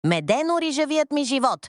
Медено-рижавият ми живот.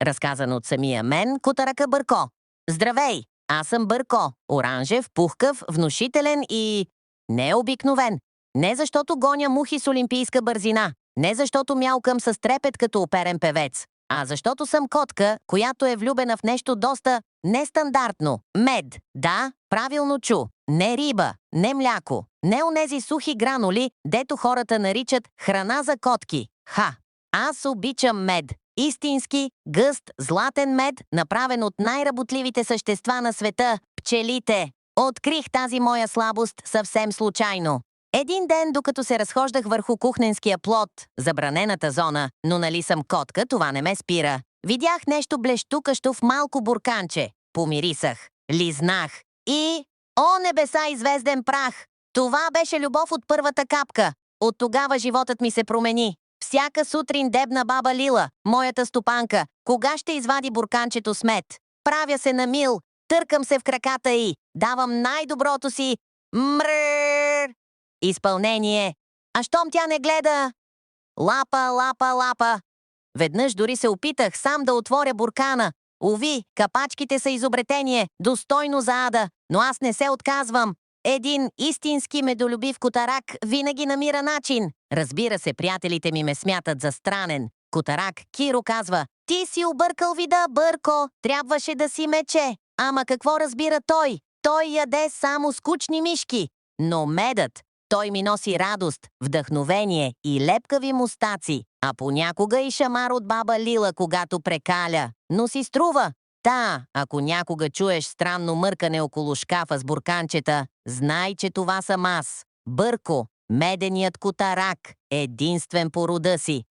Разказан от самия мен, котарака Бърко. Здравей! Аз съм Бърко. Оранжев, пухкав, внушителен и... необикновен. Не защото гоня мухи с олимпийска бързина. Не защото мялкам с трепет като оперен певец. А защото съм котка, която е влюбена в нещо доста нестандартно. Мед. Да, правилно чу. Не риба, не мляко, не онези сухи гранули, дето хората наричат храна за котки. Ха! Аз обичам мед. Истински, гъст, златен мед, направен от най-работливите същества на света – пчелите. Открих тази моя слабост съвсем случайно. Един ден, докато се разхождах върху кухненския плот, забранената зона, но нали съм котка, това не ме спира. Видях нещо блещукащо в малко бурканче. Помирисах, лизнах и... О, небеса и звезден прах! Това беше любов от първата капка. От тогава животът ми се промени. Всяка сутрин дебна баба Лила, моята стопанка, кога ще извади бурканчето с мед. Правя се на мил, търкам се в краката й, давам най-доброто си мрррррр изпълнение. А щом тя не гледа... Лапа, лапа, лапа. Веднъж дори се опитах сам да отворя буркана. Уви, капачките са изобретение, достойно за ада, но аз не се отказвам. Един истински медолюбив котарак винаги намира начин. Разбира се, приятелите ми ме смятат за странен. Котарак Киро казва: ти си объркал вида, Бърко, трябваше да си мече. Ама какво разбира той? Той яде само скучни мишки. Но медът, той ми носи радост, вдъхновение и лепкави мустаци, а понякога и шамар от баба Лила, когато прекаля. Но си струва. Та, ако някога чуеш странно мъркане около шкафа с бурканчета, знай, че това съм аз. Бърко, меденият котарак, единствен по рода си.